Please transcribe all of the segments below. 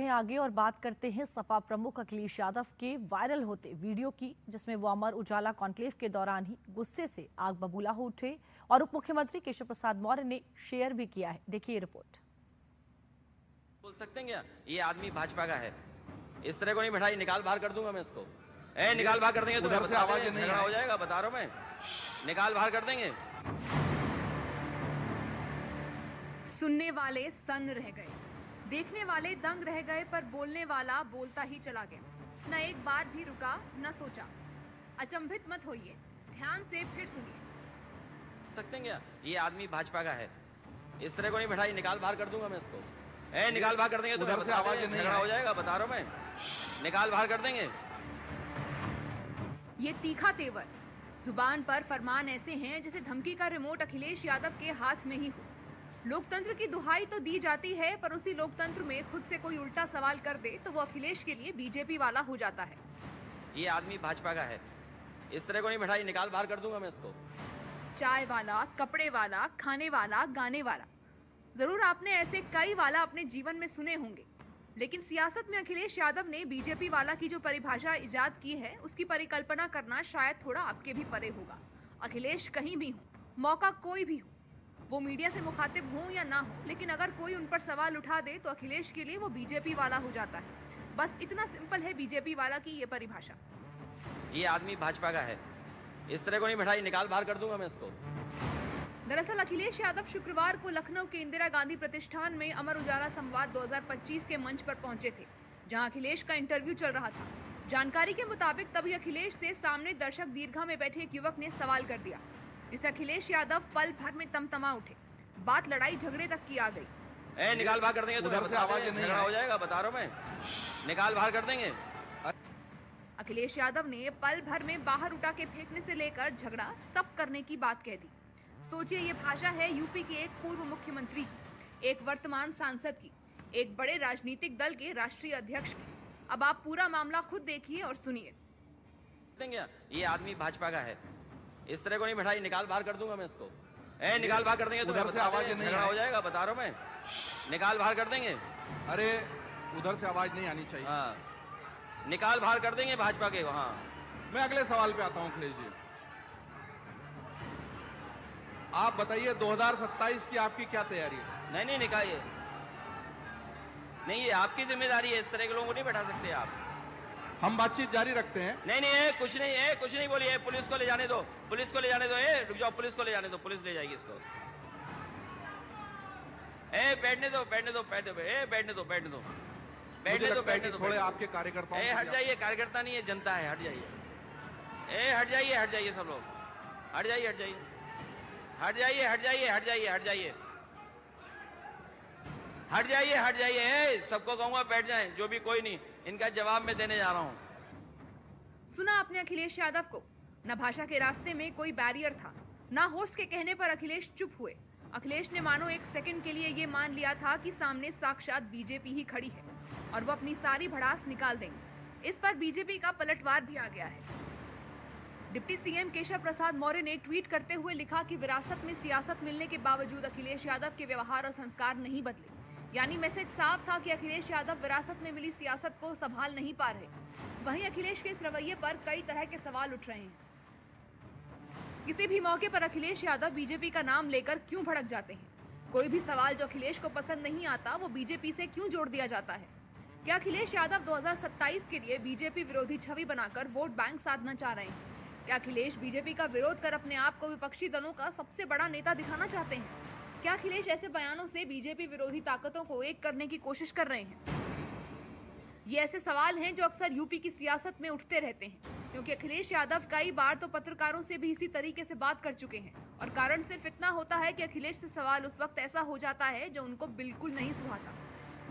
हैं आगे और बात करते हैं सपा प्रमुख अखिलेश यादव के वायरल होते वीडियो की, जिसमें वो अमर उजाला कॉन्क्लेव के दौरान ही गुस्से से आग बबूला हो उठे और उप मुख्यमंत्री केशव प्रसाद मौर्य ने शेयर भी किया है। देखिए रिपोर्ट। बोल सकते हैं क्या ये आदमी भाजपा का है? इस तरह को नहीं बैठाई, निकाल बाहर कर दूंगा मैं इसको। निकाल बाहर कर देंगे तो उधर से आवाज नहीं हो जाएगा, बता रहा हूं मैं। निकाल बाहर कर देंगे। सुनने वाले सन्न रह गए, देखने वाले दंग रह गए, पर बोलने वाला बोलता ही चला गया। न एक बार भी रुका, न सोचा। अचंभित मत होइए, ध्यान से फिर सुनिए। सकते हैं क्या ये आदमी भाजपा का है? इस तरह को नहीं बैठाई, निकाल बाहर कर दूंगा मैं इसको। निकाल बाहर कर देंगे तो उधर से आवाज नहीं हो जाएगा, बता रहा हूं मैं। निकाल बाहर कर देंगे। ये तीखा तेवर, जुबान पर फरमान ऐसे हैं जैसे धमकी का रिमोट अखिलेश यादव के हाथ में ही हो। लोकतंत्र की दुहाई तो दी जाती है, पर उसी लोकतंत्र में खुद से कोई उल्टा सवाल कर दे तो वो अखिलेश के लिए बीजेपी वाला हो जाता है। ये आदमी भाजपा का है, इस तरह को नहीं बैठाई, निकाल बाहर कर दूंगा मैं इसको। चाय वाला, कपड़े वाला, खाने वाला, गाने वाला, जरूर आपने ऐसे कई वाला अपने जीवन में सुने होंगे, लेकिन सियासत में अखिलेश यादव ने बीजेपी वाला की जो परिभाषा इजाद की है, उसकी परिकल्पना करना शायद थोड़ा आपके भी परे होगा। अखिलेश कहीं भी हो, मौका कोई भी हो, वो मीडिया से मुखातिब हो या ना हो, लेकिन अगर कोई उन पर सवाल उठा दे तो अखिलेश के लिए वो बीजेपी वाला हो जाता है। बस इतना सिंपल है बीजेपी वाला की ये परिभाषा। ये आदमी भाजपा का है, इस तरह को नहीं बैठाई, निकाल बाहर कर दूंगा मैं इसको। दरअसल अखिलेश यादव शुक्रवार को लखनऊ के इंदिरा गांधी प्रतिष्ठान में अमर उजाला संवाद 2025 के मंच पर पहुंचे थे, जहां अखिलेश का इंटरव्यू चल रहा था। जानकारी के मुताबिक तभी अखिलेश से सामने दर्शक दीर्घा में बैठे एक युवक ने सवाल कर दिया, जिसे अखिलेश यादव पल भर में तमतमा उठे। बात लड़ाई झगड़े तक की आ गई। निकाल बाहर कर देंगे तो उधर से आवाज नहीं हो जाएगा, बता रहा हूं मैं। निकाल बाहर कर देंगे। अखिलेश यादव ने पल भर में बाहर उठा के फेंकने से लेकर झगड़ा सब करने की बात कह दी। सोचिए, ये भाषा है यूपी के एक पूर्व मुख्यमंत्री की, एक वर्तमान सांसद की, एक बड़े राजनीतिक दल के राष्ट्रीय अध्यक्ष की। अब आप पूरा मामला खुद देखिए और सुनिए। ये आदमी भाजपा का है, इस तरह को नहीं बैठाई, निकाल बाहर कर दूंगा मैं इसको। निकाल बाहर कर देंगे तो उधर से आवाज नहीं हो जाएगा, बता रहा हूं मैं। निकाल बाहर कर देंगे। अरे उधर से आवाज नहीं आनी चाहिए। हाँ, निकाल बाहर कर देंगे भाजपा के। हाँ, मैं अगले सवाल पे आता हूं अखिलेश जी। आप बताइए 2027 की आपकी क्या तैयारी है? नहीं निकालिए, नहीं ये आपकी जिम्मेदारी है, इस तरह के लोगों को नहीं बैठा सकते आप। हम बातचीत जारी रखते हैं। नहीं कुछ नहीं बोलिए। पुलिस को ले जाने दो, पुलिस को ले जाने दो। रुक जाओ, पुलिस को ले जाने दो, पुलिस ले जाएगी इसको। बैठने दो, बैठने दो, थोड़े आपके कार्यकर्ताओं हट जाइए। कार्यकर्ता नहीं है, जनता है, हट जाइए। हट जाइए सब लोग, हट जाइए। सबको कहूंगा बैठ जाएं, जो भी कोई नहीं, इनका जवाब मैं देने जा रहा हूं। सुना आपने अखिलेश यादव को। न भाषा के रास्ते में कोई बैरियर था, ना होस्ट के कहने पर अखिलेश चुप हुए। अखिलेश ने मानो एक सेकंड के लिए ये मान लिया था कि सामने साक्षात बीजेपी ही खड़ी है और वो अपनी सारी भड़ास निकाल देंगे। इस पर बीजेपी का पलटवार भी आ गया है। डिप्टी सीएम केशव प्रसाद मौर्य ने ट्वीट करते हुए लिखा कि विरासत में सियासत मिलने के बावजूद अखिलेश यादव के व्यवहार और संस्कार नहीं बदले। यानी मैसेज साफ था कि अखिलेश यादव विरासत में मिली सियासत को संभाल नहीं पा रहे। वहीं अखिलेश के इस रवैये पर कई तरह के सवाल उठ रहे हैं। किसी भी मौके पर अखिलेश यादव बीजेपी का नाम लेकर क्यों भड़क जाते हैं? कोई भी सवाल जो अखिलेश को पसंद नहीं आता वो बीजेपी से क्यों जोड़ दिया जाता है? क्या अखिलेश यादव 2027 के लिए बीजेपी विरोधी छवि बनाकर वोट बैंक साधना चाह रहे हैं? क्या अखिलेश बीजेपी का विरोध कर अपने आप को विपक्षी दलों का सबसे बड़ा नेता दिखाना चाहते हैं? क्या अखिलेश ऐसे बयानों से बीजेपी विरोधी ताकतों को एक करने की कोशिश कर रहे हैं? ये ऐसे सवाल हैं जो अक्सर यूपी की सियासत में उठते रहते हैं, क्योंकि अखिलेश यादव कई बार तो पत्रकारों से भी इसी तरीके से बात कर चुके हैं और कारण सिर्फ इतना होता है कि अखिलेश से सवाल उस वक्त ऐसा हो जाता है जो उनको बिल्कुल नहीं सुहाता।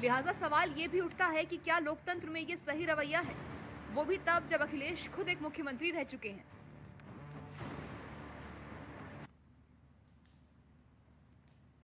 लिहाजा सवाल ये भी उठता है कि क्या लोकतंत्र में ये सही रवैया है, वो भी तब जब अखिलेश खुद एक मुख्यमंत्री रह चुके हैं।